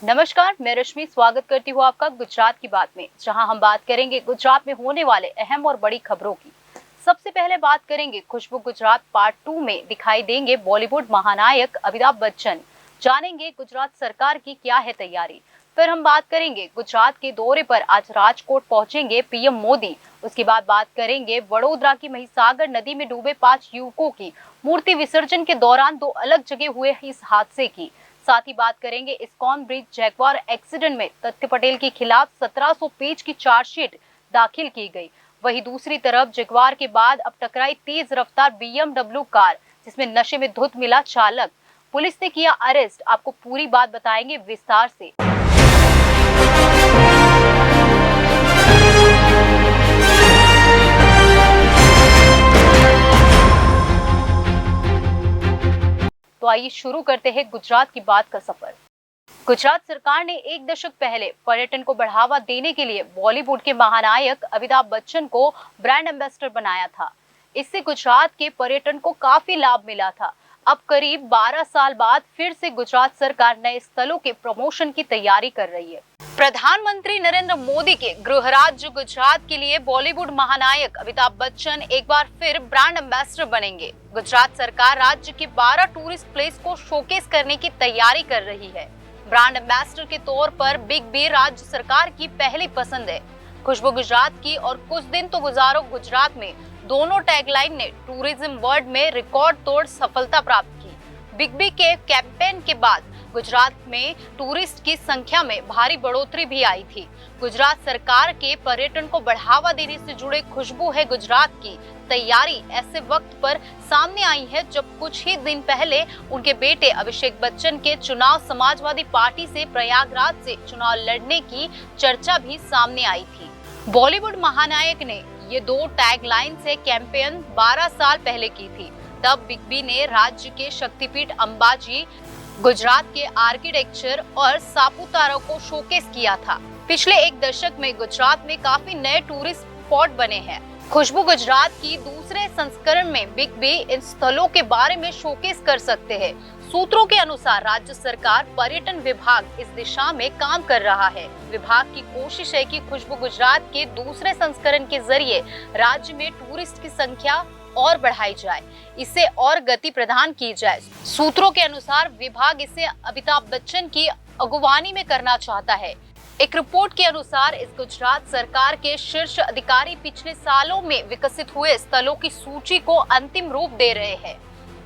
नमस्कार, मैं रश्मि स्वागत करती हूँ आपका गुजरात की बात में, जहां हम बात करेंगे गुजरात में होने वाले अहम और बड़ी खबरों की। सबसे पहले बात करेंगे खुशबू गुजरात पार्ट 2 में दिखाई देंगे बॉलीवुड महानायक अमिताभ बच्चन। जानेंगे गुजरात सरकार की क्या है तैयारी। फिर हम बात करेंगे गुजरात के दौरे पर आज राजकोट पहुंचेंगे पीएम मोदी। उसके बाद बात करेंगे वडोदरा की महिसागर नदी में डूबे 5 युवकों की मूर्ति विसर्जन के दौरान 2 अलग जगह हुए इस हादसे की। साथ ही बात करेंगे इस्कॉन ब्रिज जैगवार एक्सीडेंट में तथ्य पटेल के खिलाफ 1700 पेज की चार्जशीट दाखिल की गई। वहीं दूसरी तरफ जैगवार के बाद अब टकराई तेज रफ्तार बीएमडब्ल्यू कार, जिसमें नशे में धुत मिला चालक। पुलिस ने किया अरेस्ट। आपको पूरी बात बताएंगे विस्तार से। तो आइए शुरू करते हैं गुजरात की बात का सफर। गुजरात सरकार ने एक दशक पहले पर्यटन को बढ़ावा देने के लिए बॉलीवुड के महानायक अमिताभ बच्चन को ब्रांड एम्बेसडर बनाया था। इससे गुजरात के पर्यटन को काफी लाभ मिला था। अब करीब 12 साल बाद फिर से गुजरात सरकार नए स्थलों के प्रमोशन की तैयारी कर रही है। प्रधानमंत्री नरेंद्र मोदी के गृह राज्य गुजरात के लिए बॉलीवुड महानायक अमिताभ बच्चन एक बार फिर ब्रांड एम्बेसडर बनेंगे। गुजरात सरकार राज्य के 12 टूरिस्ट प्लेस को शोकेस करने की तैयारी कर रही है। ब्रांड एम्बेसडर के तौर पर बिग बी राज्य सरकार की पहली पसंद है। खुशबू गुजरात की और कुछ दिन तो गुजारो गुजरात में दोनों टैगलाइन ने टूरिज्म वर्ल्ड में रिकॉर्ड तोड़ सफलता प्राप्त की। बिग बी के कैंपेन के बाद गुजरात में टूरिस्ट की संख्या में भारी बढ़ोतरी भी आई थी। गुजरात सरकार के पर्यटन को बढ़ावा देने से जुड़े खुशबू है गुजरात की तैयारी ऐसे वक्त पर सामने आई है जब कुछ ही दिन पहले उनके बेटे अभिषेक बच्चन के चुनाव समाजवादी पार्टी से प्रयागराज से चुनाव लड़ने की चर्चा भी सामने आई थी। बॉलीवुड महानायक ने ये 2 टैगलाइन से कैंपेन 12 साल पहले की थी। तब बिग बी ने राज्य के शक्तिपीठ अंबाजी, गुजरात के आर्किटेक्चर और सापुतारा को शोकेस किया था। पिछले एक दशक में गुजरात में काफी नए टूरिस्ट स्पॉट बने हैं। खुशबू गुजरात की दूसरे संस्करण में बिग बी इन स्थलों के बारे में शोकेस कर सकते हैं। सूत्रों के अनुसार राज्य सरकार पर्यटन विभाग इस दिशा में काम कर रहा है। विभाग की कोशिश है कि खुशबू गुजरात के दूसरे संस्करण के जरिए राज्य में टूरिस्ट की संख्या और बढ़ाई जाए, इसे और गति प्रदान की जाए। सूत्रों के अनुसार विभाग इसे अमिताभ बच्चन की अगुवानी में करना चाहता है। एक रिपोर्ट के अनुसार इस गुजरात सरकार के शीर्ष अधिकारी पिछले सालों में विकसित हुए स्थलों की सूची को अंतिम रूप दे रहे हैं।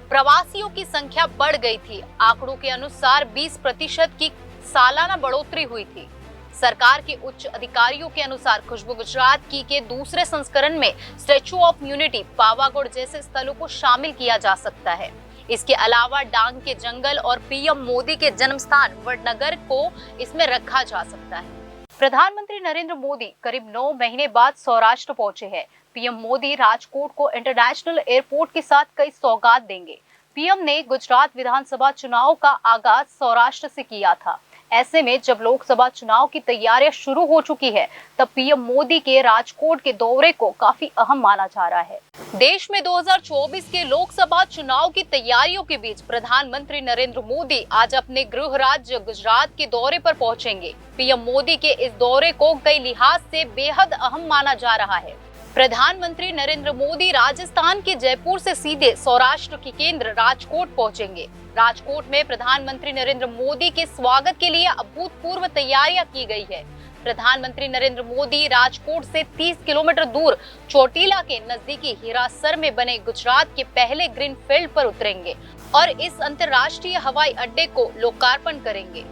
प्रवासियों की संख्या बढ़ गई थी। आंकड़ों के अनुसार 20% की सालाना बढ़ोतरी हुई थी। सरकार के उच्च अधिकारियों के अनुसार खुशबू गुजरात की के दूसरे संस्करण में स्टैचू ऑफ यूनिटी, पावागढ़ जैसे स्थलों को शामिल किया जा सकता है। इसके अलावा डांग के जंगल और पीएम मोदी के जन्म स्थान वडनगर को इसमें रखा जा सकता है। प्रधानमंत्री नरेंद्र मोदी करीब 9 महीने बाद सौराष्ट्र पहुंचे हैं। पीएम मोदी राजकोट को इंटरनेशनल एयरपोर्ट के साथ कई सौगात देंगे। पीएम ने गुजरात विधानसभा चुनाव का आगाज सौराष्ट्र से किया था। ऐसे में जब लोकसभा चुनाव की तैयारियां शुरू हो चुकी है, तब पीएम मोदी के राजकोट के दौरे को काफी अहम माना जा रहा है। देश में 2024 के लोकसभा चुनाव की तैयारियों के बीच प्रधानमंत्री नरेंद्र मोदी आज अपने गृह राज्य गुजरात के दौरे पर पहुंचेंगे। पीएम मोदी के इस दौरे को कई लिहाज से बेहद अहम माना जा रहा है। प्रधानमंत्री नरेंद्र मोदी राजस्थान के जयपुर से सीधे सौराष्ट्र के केंद्र राजकोट पहुंचेंगे। राजकोट में प्रधानमंत्री नरेंद्र मोदी के स्वागत के लिए अभूतपूर्व तैयारियां की गई है। प्रधानमंत्री नरेंद्र मोदी राजकोट से 30 किलोमीटर दूर चोटीला के नजदीकी हिरासर में बने गुजरात के पहले ग्रीन फील्ड पर उतरेंगे और इस अंतर्राष्ट्रीय हवाई अड्डे को लोकार्पण करेंगे।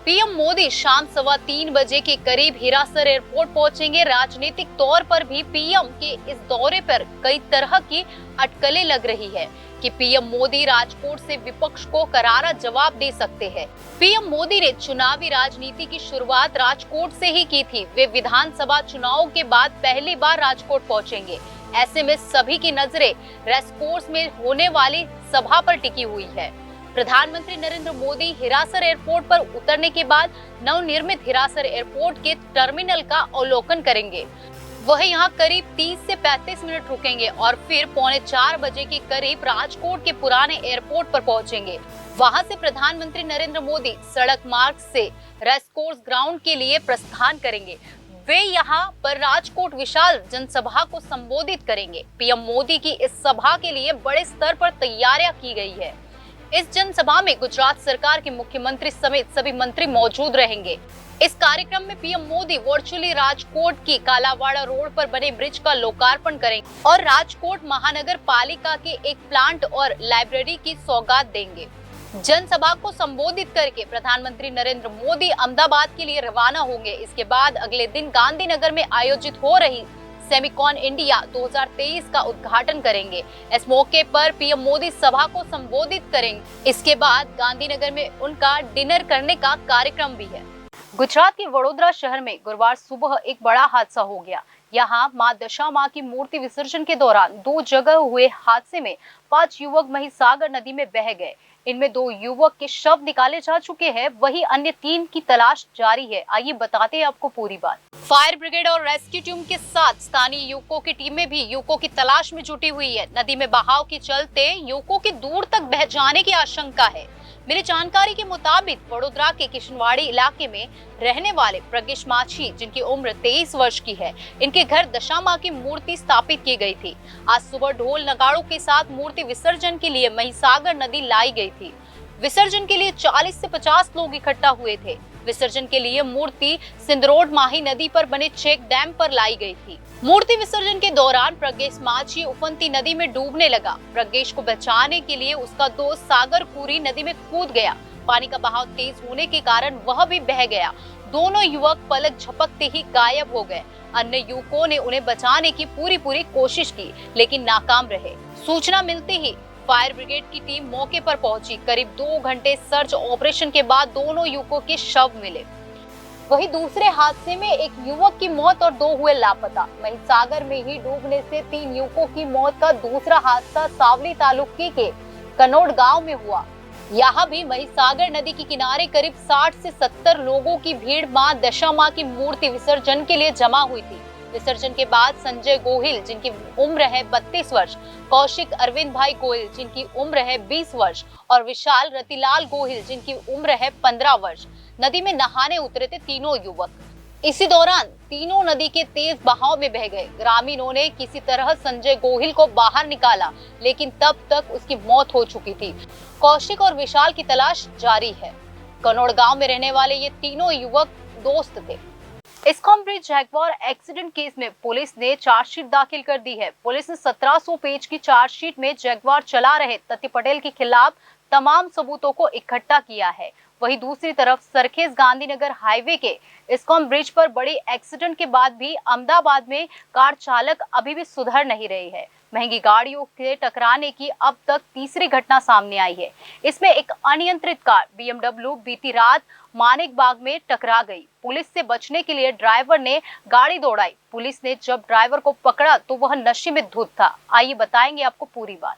पीएम मोदी शाम 3:15 बजे के करीब हिरासर एयरपोर्ट पहुंचेंगे। राजनीतिक तौर पर भी पीएम के इस दौरे पर कई तरह की अटकलें लग रही है कि पीएम मोदी राजकोट से विपक्ष को करारा जवाब दे सकते हैं। पीएम मोदी ने चुनावी राजनीति की शुरुआत राजकोट से ही की थी। वे विधानसभा चुनाव के बाद पहली बार राजकोट पहुंचेंगे। ऐसे में सभी की नजरें रेसकोर्स में होने वाली सभा पर टिकी हुई है। प्रधानमंत्री नरेंद्र मोदी हिरासर एयरपोर्ट पर उतरने के बाद नवनिर्मित हिरासर एयरपोर्ट के टर्मिनल का अवलोकन करेंगे। वह यहाँ करीब 30 से 35 मिनट रुकेंगे और फिर 3:45 बजे के करीब राजकोट के पुराने एयरपोर्ट पर पहुंचेंगे। वहां से प्रधानमंत्री नरेंद्र मोदी सड़क मार्ग से रेसकोर्स ग्राउंड के लिए प्रस्थान करेंगे। वे यहां पर राजकोट विशाल जनसभा को संबोधित करेंगे। पीएम मोदी की इस सभा के लिए बड़े स्तर पर तैयारियां की गई है। इस जनसभा में गुजरात सरकार के मुख्यमंत्री समेत सभी मंत्री मौजूद रहेंगे। इस कार्यक्रम में पीएम मोदी वर्चुअली राजकोट की कालावाड़ा रोड पर बने ब्रिज का लोकार्पण करेंगे और राजकोट महानगर पालिका के एक प्लांट और लाइब्रेरी की सौगात देंगे। जनसभा को संबोधित करके प्रधानमंत्री नरेंद्र मोदी अहमदाबाद के लिए रवाना होंगे। इसके बाद अगले दिन गांधीनगर में आयोजित हो रही सेमिकॉन इंडिया 2023 का उद्घाटन करेंगे। इस मौके पर पीएम मोदी सभा को संबोधित करेंगे। इसके बाद गांधीनगर में उनका डिनर करने का कार्यक्रम भी है। गुजरात के वडोदरा शहर में गुरुवार सुबह एक बड़ा हादसा हो गया। यहाँ मां दशामा की मूर्ति विसर्जन के दौरान 2 जगह हुए हादसे में 5 युवक महिसागर नदी में बह गए। इनमें 2 युवक के शव निकाले जा चुके हैं, वहीं अन्य 3 की तलाश जारी है। आइए बताते हैं आपको पूरी बात। फायर ब्रिगेड और रेस्क्यू टीम के साथ स्थानीय युवकों की टीमें भी युवकों की तलाश में जुटी हुई है। नदी में बहाव के चलते युवकों के दूर तक बह जाने की आशंका है। मिली जानकारी के मुताबिक वडोदरा के किशनवाड़ी इलाके में रहने वाले प्रज्ञेश माछी, जिनकी उम्र 23 वर्ष की है, इनके घर दशामा की मूर्ति स्थापित की गई थी। आज सुबह ढोल नगाड़ों के साथ मूर्ति विसर्जन के लिए महिसागर नदी लाई गई थी। विसर्जन के लिए 40 से 50 लोग इकट्ठा हुए थे। विसर्जन के लिए मूर्ति सिंदरोड माही नदी पर बने चेक डैम पर लाई गई थी। मूर्ति विसर्जन के दौरान प्रज्ञेश माछी उफनती नदी में डूबने लगा। प्रज्ञेश को बचाने के लिए उसका दोस्त सागर पूरी नदी में कूद गया। पानी का बहाव तेज होने के कारण वह भी बह गया। दोनों युवक पलक झपकते ही गायब हो गए। अन्य युवकों ने उन्हें बचाने की पूरी कोशिश की, लेकिन नाकाम रहे। सूचना मिलते ही फायर ब्रिगेड की टीम मौके पर पहुंची। करीब 2 घंटे सर्च ऑपरेशन के बाद दोनों युवकों के शव मिले। वहीं दूसरे हादसे में एक युवक की मौत और 2 हुए लापता। महिसागर में ही डूबने से 3 युवकों की मौत का दूसरा हादसा सावली तालुके के कनोड़ गांव में हुआ। यहाँ भी महिसागर नदी के किनारे करीब 60 से 70 लोगों की भीड़ मां दशामा की मूर्ति विसर्जन के लिए जमा हुई थी। विसर्जन के बाद संजय गोहिल, जिनकी उम्र है 32 वर्ष, कौशिक अरविंद भाई गोहिल, जिनकी उम्र है 20 वर्ष, और विशाल रतिलाल गोहिल, जिनकी उम्र है 15 वर्ष, नदी में नहाने उतरे थे। तीनों युवक इसी दौरान तीनों नदी के तेज बहाव में बह गए। ग्रामीणों ने किसी तरह संजय गोहिल को बाहर निकाला, लेकिन तब तक उसकी मौत हो चुकी थी। कौशिक और विशाल की तलाश जारी है। कनोड़ गांव में रहने वाले ये तीनों युवक दोस्त थे। ISKCON bridge Jaguar accident case में पुलिस ने चार्जशीट दाखिल कर दी है। पुलिस ने 1700 पेज की चार्जशीट में जैगवार चला रहे तथ्य पटेल के खिलाफ तमाम सबूतों को इकट्ठा किया है। वहीं दूसरी तरफ सरखेज गांधीनगर हाईवे के इस्कॉन ब्रिज पर बड़ी एक्सीडेंट के बाद भी अहमदाबाद में कार चालक अभी भी सुधर नहीं रही है। महंगी गाड़ियों के टकराने की अब तक तीसरी घटना सामने आई है। इसमें एक अनियंत्रित कार BMW बीती रात मानिक बाग में टकरा गई। पुलिस से बचने के लिए ड्राइवर ने गाड़ी दौड़ाई। पुलिस ने जब ड्राइवर को पकड़ा तो वह नशे में धुत था। आइए बताएंगे आपको पूरी बात।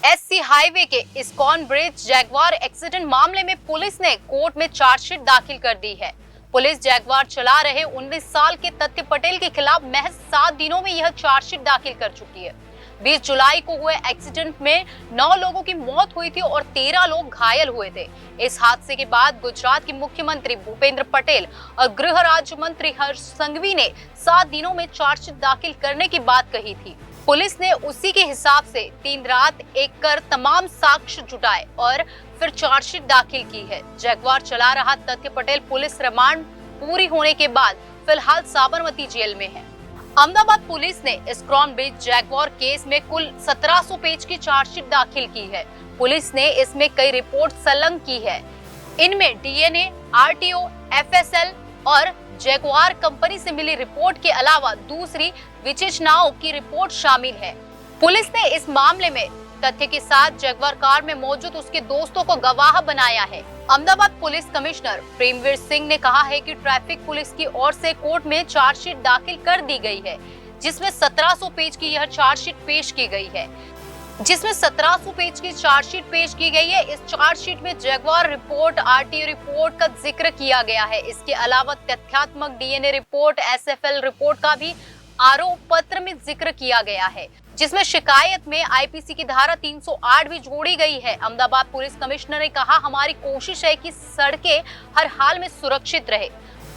SC हाईवे के इस्कॉन ब्रिज जैगवार एक्सीडेंट मामले में पुलिस ने कोर्ट में चार्जशीट दाखिल कर दी है। पुलिस जैगवार चला रहे 19 साल के तथ्य पटेल के खिलाफ महज 7 दिनों में यह चार्जशीट दाखिल कर चुकी है। 20 जुलाई को हुए एक्सीडेंट में 9 लोगों की मौत हुई थी और 13 लोग घायल हुए थे। इस हादसे के बाद गुजरात के मुख्यमंत्री भूपेंद्र पटेल और गृह राज्य मंत्री हर्ष संघवी ने 7 दिनों में चार्जशीट दाखिल करने की बात कही थी। पुलिस ने उसी के हिसाब से 3 रात एक कर तमाम साक्ष्य जुटाए और फिर चार्जशीट दाखिल की है। जैगवार चला रहा तथ्य पटेल पुलिस रिमांड पूरी होने के बाद फिलहाल साबरमती जेल में है। अहमदाबाद पुलिस ने इस्कॉन ब्रिज जैगवार केस में कुल 1700 पेज की चार्जशीट दाखिल की है। पुलिस ने इसमें कई रिपोर्ट संलग्न की है। इनमें DNA, RTO, FSL और जैगवार कंपनी से मिली रिपोर्ट के अलावा दूसरी विचेचनाओं की रिपोर्ट शामिल है। पुलिस ने इस मामले में तथ्य के साथ जैगवार कार में मौजूद उसके दोस्तों को गवाह बनाया है। अहमदाबाद पुलिस कमिश्नर प्रेमवीर सिंह ने कहा है कि ट्रैफिक पुलिस की ओर से कोर्ट में चार्जशीट दाखिल कर दी गई है, जिसमें 1700 पेज की यह चार्जशीट पेश की गई है। इस चार्जशीट में जैगवार रिपोर्ट, RTO रिपोर्ट का जिक्र किया गया है। इसके अलावा तथ्यात्मक DNA रिपोर्ट, SFL रिपोर्ट का भी आरोप पत्र में जिक्र किया गया है, जिसमें शिकायत में आईपीसी की धारा 308 भी जोड़ी गई है। अहमदाबाद पुलिस कमिश्नर ने कहा, हमारी कोशिश है कि सड़कें हर हाल में सुरक्षित रहे।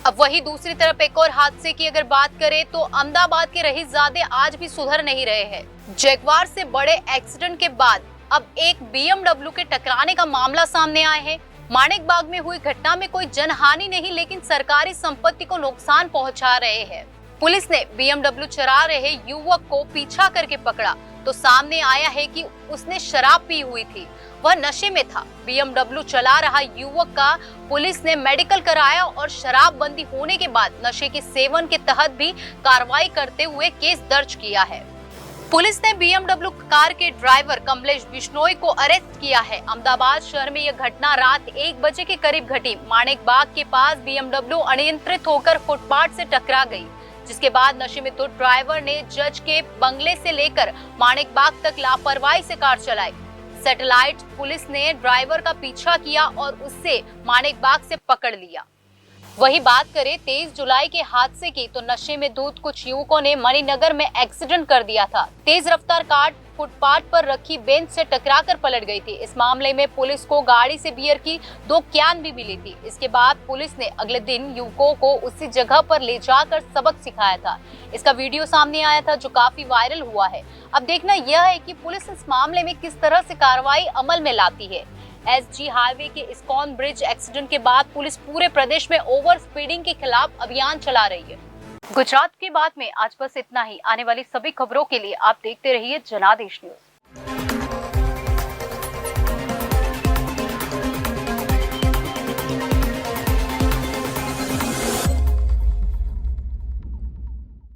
अब वही दूसरी तरफ एक और हादसे की अगर बात करें तो अहमदाबाद के रहीज़ादे आज भी सुधर नहीं रहे हैं। जगुआर से बड़े एक्सीडेंट के बाद अब एक BMW के टकराने का मामला सामने आया है। माणिक बाग में हुई घटना में कोई जनहानि नहीं, लेकिन सरकारी संपत्ति को नुकसान पहुंचा रहे हैं। पुलिस ने BMW चला रहे युवक को पीछा करके पकड़ा तो सामने आया है कि उसने शराब पी हुई थी, वह नशे में था। BMW चला रहा युवक का पुलिस ने मेडिकल कराया और शराबबंदी होने के बाद नशे के सेवन के तहत भी कार्रवाई करते हुए केस दर्ज किया है। पुलिस ने BMW कार के ड्राइवर कमलेश बिश्नोई को अरेस्ट किया है। अहमदाबाद शहर में यह घटना रात 1 बजे के करीब घटी। माणिक बाग के पास BMW अनियंत्रित होकर फुटपाथ से टकरा गई, जिसके बाद नशे में धुत ड्राइवर ने जज के बंगले से लेकर माणिक बाग तक लापरवाही से कार चलाई। सैटेलाइट पुलिस ने ड्राइवर का पीछा किया और उससे माणिक बाग से पकड़ लिया। वही बात करें 23 जुलाई के हादसे की तो नशे में धुत कुछ युवकों ने मणिनगर में एक्सीडेंट कर दिया था। तेज रफ्तार कार फुटपाथ पर रखी बेंच से टकराकर पलट गई थी। इस मामले में पुलिस को गाड़ी से बियर की 2 कैन भी मिली थी। इसके बाद पुलिस ने अगले दिन युवकों को उसी जगह पर ले जाकर सबक सिखाया था। इसका वीडियो सामने आया था जो काफी वायरल हुआ है। अब देखना यह है कि पुलिस इस मामले में किस तरह से कार्रवाई अमल में लाती है। SG हाईवे के इस्कॉन ब्रिज एक्सीडेंट के बाद पुलिस पूरे प्रदेश में ओवर स्पीडिंग के खिलाफ अभियान चला रही है। गुजरात की बात में आज बस इतना ही। आने वाली सभी खबरों के लिए आप देखते रहिए जनादेश न्यूज।